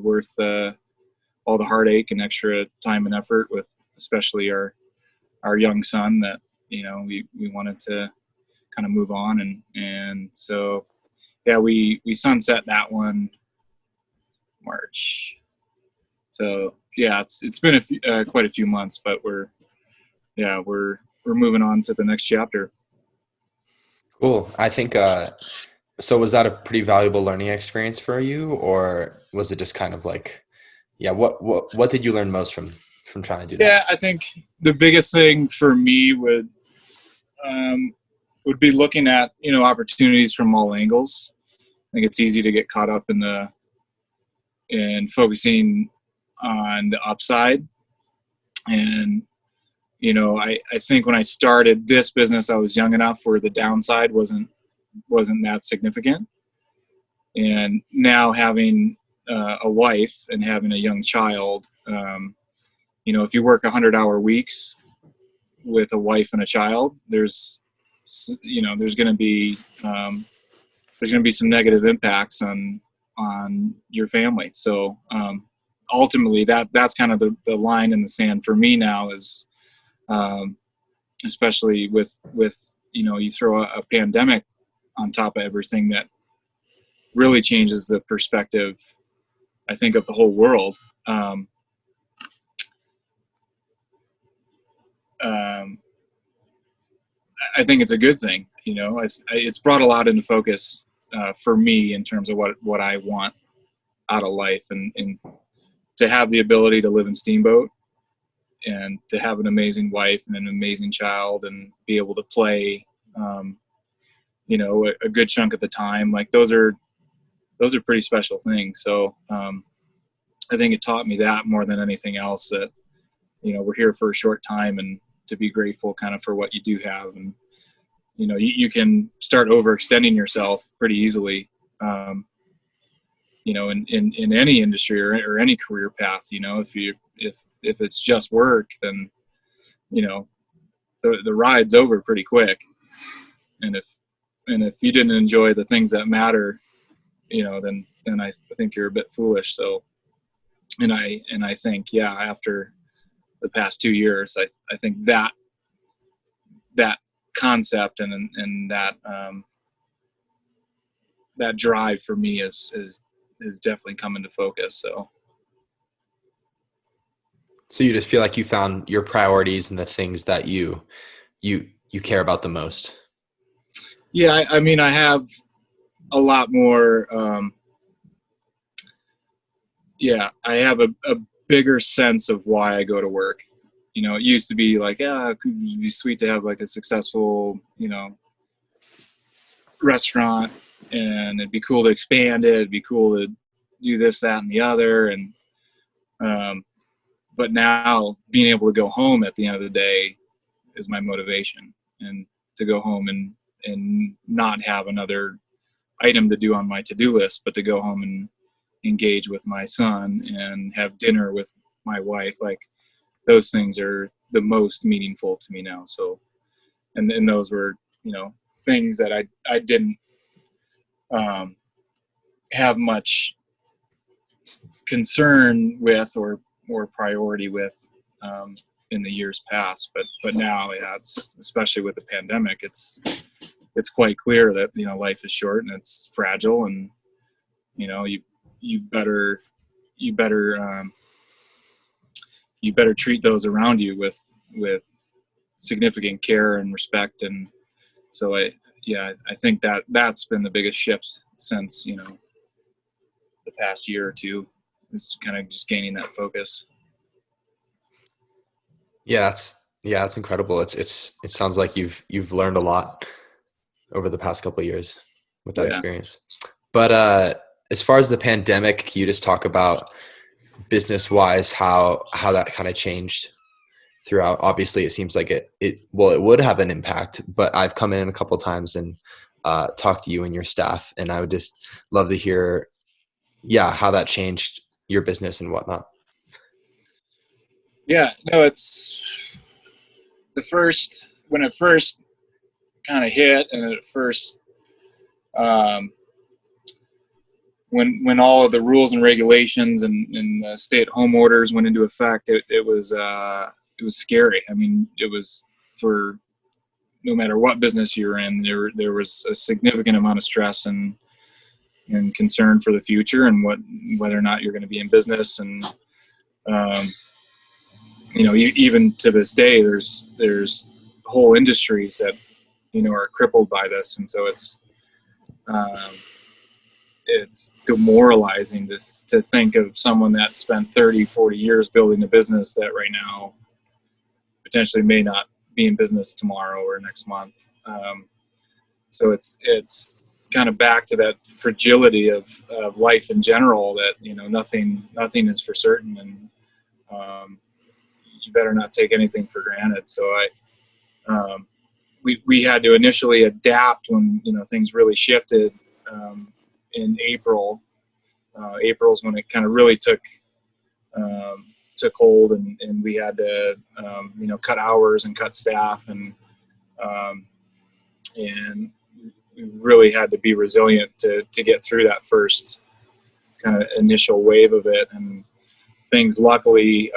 worth all the heartache and extra time and effort, with especially our young son, that we wanted to kind of move on, and so yeah, we sunset that one March. So yeah, it's been quite a few months, but we're moving on to the next chapter. Cool. I think so was that a pretty valuable learning experience for you, or was it just kind of like, what did you learn most from trying to do that? Yeah, I think the biggest thing for me would be looking at opportunities from all angles. I think it's easy to get caught up in focusing on the upside, and I think when I started this business, I was young enough where the downside wasn't that significant. And now having a wife and having a young child, if you work 100-hour weeks with a wife and a child, there's going to be some negative impacts on your family. So ultimately, that's kind of the line in the sand for me now, is especially with, you throw a pandemic on top of everything that really changes the perspective, I think, of the whole world. I think it's a good thing. It's brought a lot into focus for me in terms of what I want out of life, and to have the ability to live in Steamboat and to have an amazing wife and an amazing child and be able to play, a good chunk of the time. Like those are pretty special things. So I think it taught me that more than anything else, that, we're here for a short time, and to be grateful kind of for what you do have. And, you can start overextending yourself pretty easily, in any industry or any career path. If it's just work, then, the ride's over pretty quick. And if you didn't enjoy the things that matter, then I think you're a bit foolish. So, and I think, after the past 2 years, I think that concept and that drive for me is definitely come into focus. So you just feel like you found your priorities and the things that you care about the most. Yeah. I mean, I have a lot more, I have a bigger sense of why I go to work. It used to be like, it could be sweet to have like a successful, restaurant, and it'd be cool to expand it. It'd be cool to do this, that, and the other. And, but now being able to go home at the end of the day is my motivation, and to go home and not have another item to do on my to-do list, but to go home and engage with my son and have dinner with my wife. Like those things are the most meaningful to me now. So, and those were, things that I didn't have much concern with or priority with in the years past. But now, it's, especially with the pandemic, it's quite clear that, life is short and it's fragile, and, you better treat those around you with significant care and respect. And so I think that's been the biggest shift since, the past year or two, is kind of just gaining that focus. Yeah, it's incredible. It sounds like you've learned a lot over the past couple of years with that experience. But as far as the pandemic, can you just talk about business wise how that kind of changed throughout? Obviously, it seems like it would have an impact, but I've come in a couple of times and talked to you and your staff, and I would just love to hear, how that changed your business and whatnot. Yeah, no, it's when it first kind of hit, and at first, when all of the rules and regulations and stay-at-home orders went into effect, it was scary. I mean, it was, for no matter what business you're in, there was a significant amount of stress and concern for the future, and whether or not you're going to be in business. And even to this day, there's whole industries that are crippled by this, and so it's demoralizing to think of someone that spent 30, 40 years building a business that right now potentially may not be in business tomorrow or next month. So it's kind of back to that fragility of life in general, that, nothing is for certain, and you better not take anything for granted. So we had to initially adapt when, things really shifted, in April. April's when it kind of really took hold, and we had to, cut hours and cut staff, and we really had to be resilient to get through that first kind of initial wave of it. And things luckily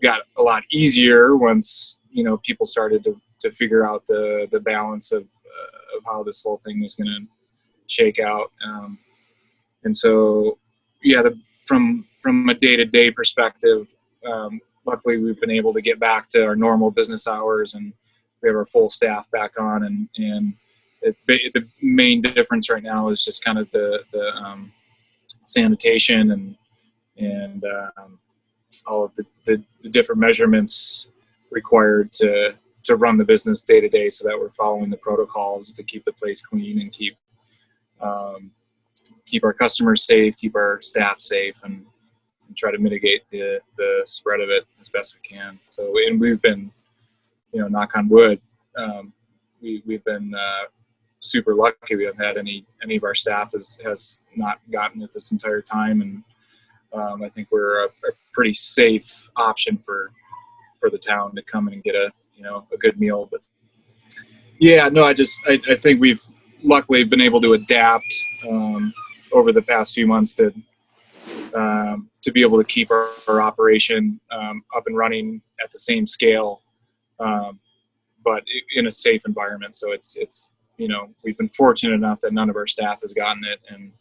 got a lot easier once people started to figure out the balance of how this whole thing was going to shake out. And so, yeah, from a day-to-day perspective, luckily we've been able to get back to our normal business hours, and we have our full staff back on. And the main difference right now is just kind of the sanitation and all of the different measurements required to run the business day to day, so that we're following the protocols to keep the place clean and keep our customers safe, keep our staff safe, and try to mitigate the spread of it as best we can. So, and we've been, knock on wood, we've been super lucky. We haven't had any of our staff has not gotten it this entire time, and I think we're a pretty safe option for the town to come in and get a good meal. But yeah, no, I think we've luckily been able to adapt over the past few months to be able to keep our operation up and running at the same scale, but in a safe environment. So it's we've been fortunate enough that none of our staff has gotten it, and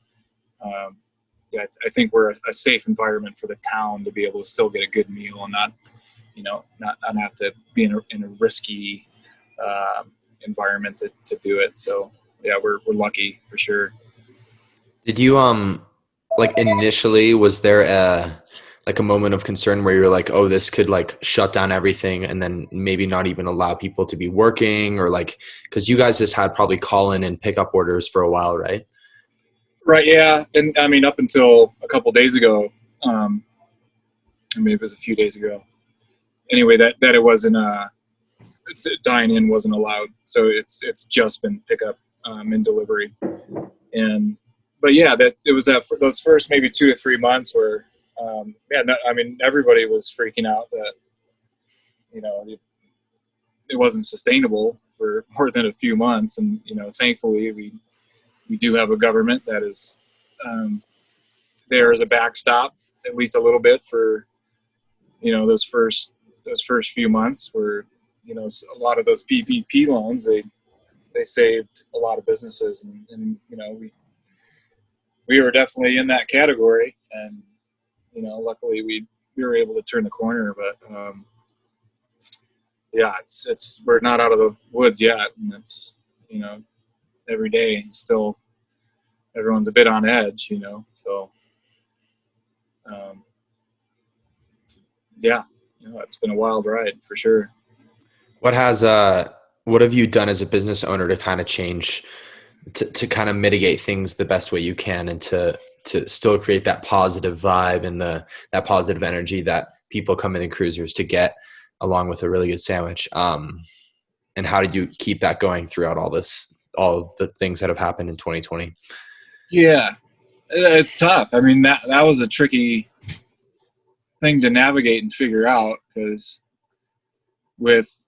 I think we're a safe environment for the town to be able to still get a good meal and not have to be in a risky environment to do it. So yeah, we're lucky for sure. Did you initially, was there a moment of concern where you were like, oh, this could shut down everything and then maybe not even allow people to be working, or because you guys just had probably call in and pick up orders for a while, right? Right. Yeah. And I mean, up until a couple days ago, maybe it was a few days ago. Anyway, that it wasn't dine in wasn't allowed. So it's just been pickup and delivery. But yeah, that it was for those first maybe 2 to 3 months where, everybody was freaking out that, it wasn't sustainable for more than a few months. And, thankfully we do have a government that is there as a backstop, at least a little bit, for those first few months where a lot of those PPP loans they saved a lot of businesses, and we were definitely in that category, and luckily we were able to turn the corner. But yeah, it's we're not out of the woods yet, and it's every day still everyone's a bit on edge, so yeah, it's been a wild ride for sure. What have you done as a business owner to kind of change, to kind of mitigate things the best way you can, and to still create that positive vibe and that positive energy that people come in cruisers to get, along with a really good sandwich? And how did you keep that going throughout all the things that have happened in 2020? Yeah, it's tough. I mean, that was a tricky thing to navigate and figure out, because with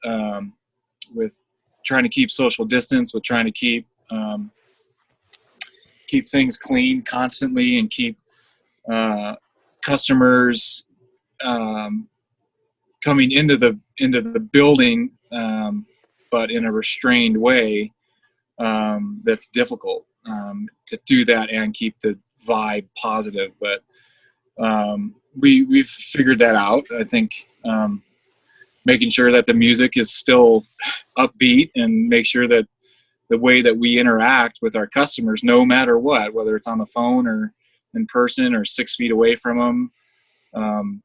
trying to keep social distance, with trying to keep things clean constantly, and keep customers coming into the building, but in a restrained way, that's difficult to do that and keep the vibe positive. But we've figured that out. I think making sure that the music is still upbeat, and make sure that the way that we interact with our customers, no matter what, whether it's on the phone or in person or 6 feet away from them,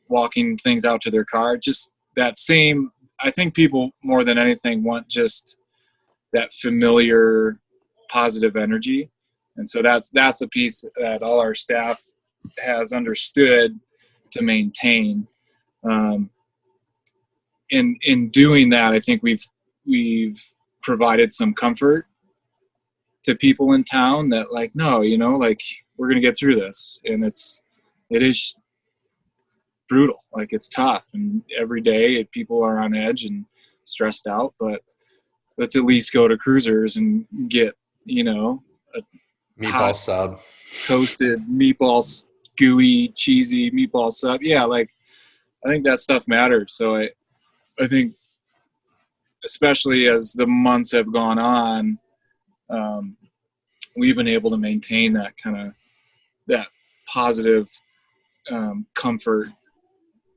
walking things out to their car, just that same, I think people more than anything want just that familiar positive energy. And so that's a piece that all our staff has understood to maintain. In doing that, I think we've provided some comfort to people in town that no, we're going to get through this. And it is brutal. It's tough. And every day people are on edge and stressed out, but let's at least go to Cruisers and get, a Meatball sub, toasted meatballs, gooey, cheesy meatball sub. Yeah. I think that stuff matters. So I think especially as the months have gone on, we've been able to maintain that positive comfort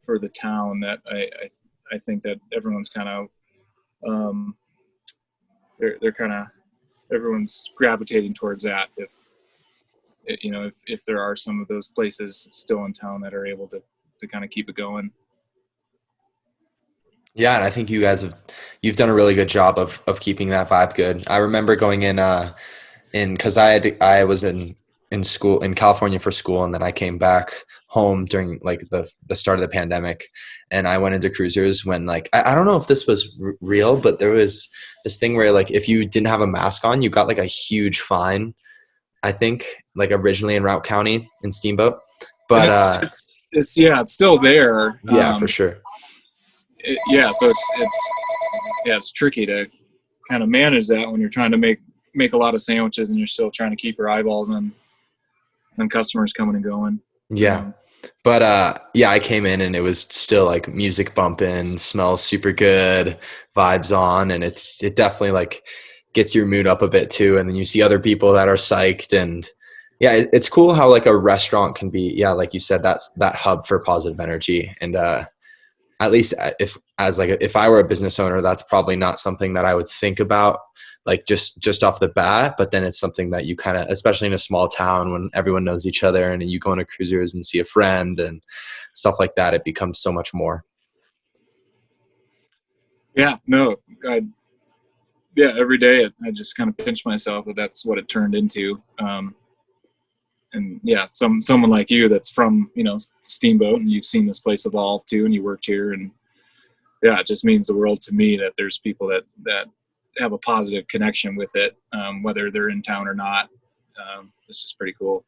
for the town that I think that everyone's kind of everyone's gravitating towards that. If there are some of those places still in town that are able to kind of keep it going. Yeah, and I think you've done a really good job of keeping that vibe good. I remember going in because I was in school in California for school, and then I came back home during like the start of the pandemic, and I went into cruisers when like I don't know if this was real, but there was this thing where like if you didn't have a mask on, you got like a huge fine. I think like originally in Route County in Steamboat, but it's still there. Yeah, for sure. So it's tricky to kind of manage that when you're trying to make a lot of sandwiches and you're still trying to keep your eyeballs on customers coming and going. Yeah. But I came in and it was still like music bumping, smells super good, vibes on, and it definitely like gets your mood up a bit too. And then you see other people that are psyched, and yeah, it's cool how like a restaurant can be, yeah, like you said, that's that hub for positive energy. And at least if I were a business owner, that's probably not something that I would think about like just off the bat, but then it's something that you kind of, especially in a small town when everyone knows each other and you go into cruisers and see a friend and stuff like that, it becomes so much more. Yeah, no, every day I just kind of pinch myself that that's what it turned into. And yeah, someone like you that's from, Steamboat, and you've seen this place evolve too, and you worked here, and yeah, it just means the world to me that there's people that have a positive connection with it, whether they're in town or not. It's just pretty cool.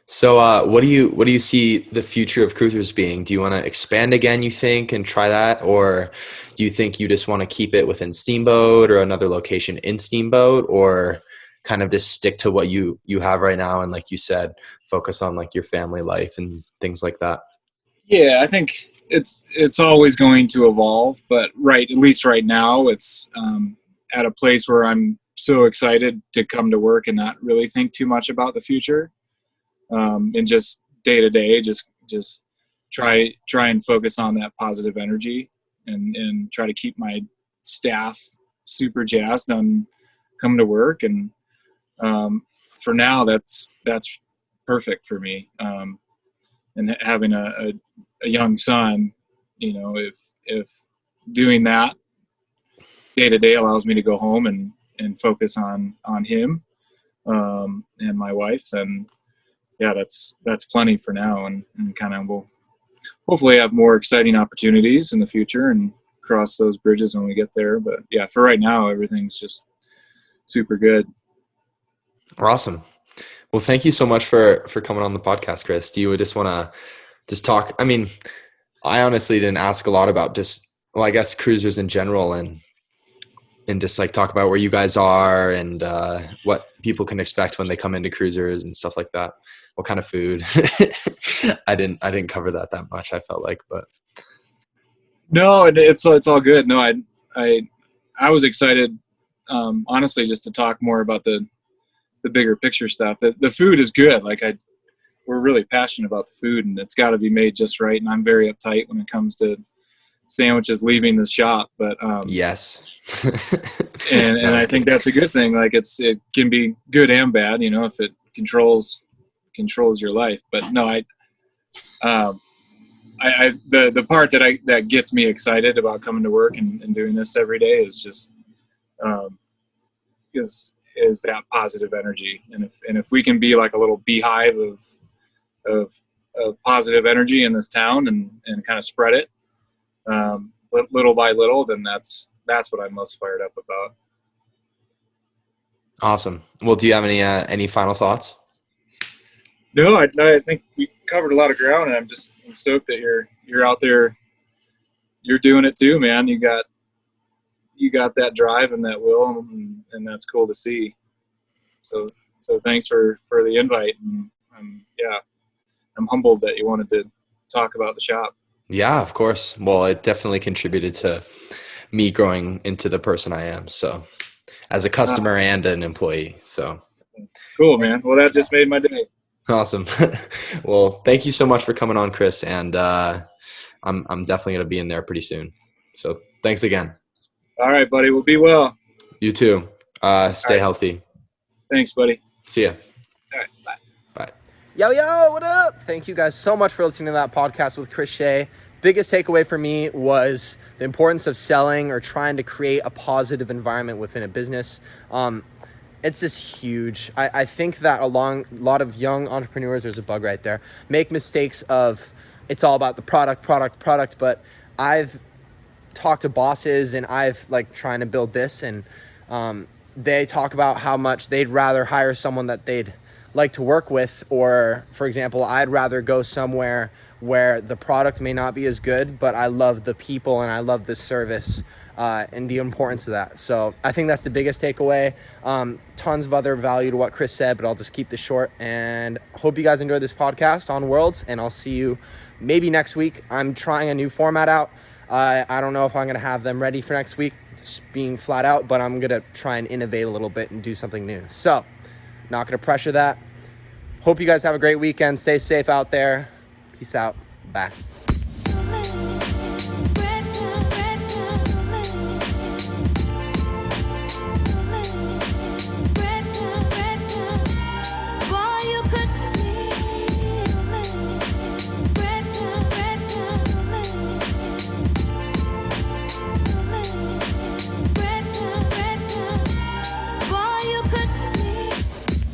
So what do you see the future of cruisers being? Do you want to expand again, you think, and try that? Or do you think you just want to keep it within Steamboat or another location in Steamboat, or kind of just stick to what you have right now and, like you said, focus on like your family life and things like that? Yeah, I think it's always going to evolve, but at least right now it's at a place where I'm so excited to come to work and not really think too much about the future, and just day to day, just try and focus on that positive energy and try to keep my staff super jazzed on coming to work. And for now, that's perfect for me. And having a young son, if doing that day to day allows me to go home and focus on him, and my wife, then yeah, that's plenty for now. And kind of we'll hopefully have more exciting opportunities in the future and cross those bridges when we get there. But yeah, for right now, everything's just super good. Awesome. Well, thank you so much for coming on the podcast, Kris. Do you just want to just talk? I mean, I honestly didn't ask a lot about I guess cruisers in general, and just like talk about where you guys are and what people can expect when they come into cruisers and stuff like that. What kind of food? I didn't cover that much, I felt like, but no, it's all good. No, I was excited, honestly, just to talk more about the bigger picture stuff. The food is good. Like we're really passionate about the food, and it's got to be made just right. And I'm very uptight when it comes to sandwiches leaving the shop, but yes. and I think that's a good thing. Like it can be good and bad, if it controls your life. But no, the part that gets me excited about coming to work and doing this every day is just is that positive energy. And if we can be like a little beehive of positive energy in this town and kind of spread it little by little, then that's what I'm most fired up about. Awesome. Well, do you have any final thoughts? No, I think we covered a lot of ground, and I'm stoked that you're out there. You're doing it too, man. You got that drive and that will, and that's cool to see. So thanks for the invite, and I'm humbled that you wanted to talk about the shop. Yeah, of course. Well, it definitely contributed to me growing into the person I am. So as a customer and an employee. So Cool, man. Well, that just made my day. awesome. Well, thank you so much for coming on, Kris. And I'm definitely going to be in there pretty soon. So thanks again. All right, buddy. Well, be well. You too. Stay healthy. Thanks, buddy. See ya. All right, bye. Bye. Yo, what up? Thank you guys so much for listening to that podcast with Kris Shea. Biggest takeaway for me was the importance of selling or trying to create a positive environment within a business. It's just huge. I think that a lot of young entrepreneurs, there's a bug right there, make mistakes of it's all about the product, but I've talked to bosses and I've like trying to build this, and they talk about how much they'd rather hire someone that they'd like to work with, or for example, I'd rather go somewhere where the product may not be as good, but I love the people and I love the service and the importance of that. So I think that's the biggest takeaway. Tons of other value to what Kris said, but I'll just keep this short, and hope you guys enjoyed this podcast on Worlds, and I'll see you maybe next week. I'm trying a new format out. I don't know if I'm going to have them ready for next week, just being flat out, but I'm going to try and innovate a little bit and do something new. So not going to pressure that. Hope you guys have a great weekend. Stay safe out there. Peace out. Bye.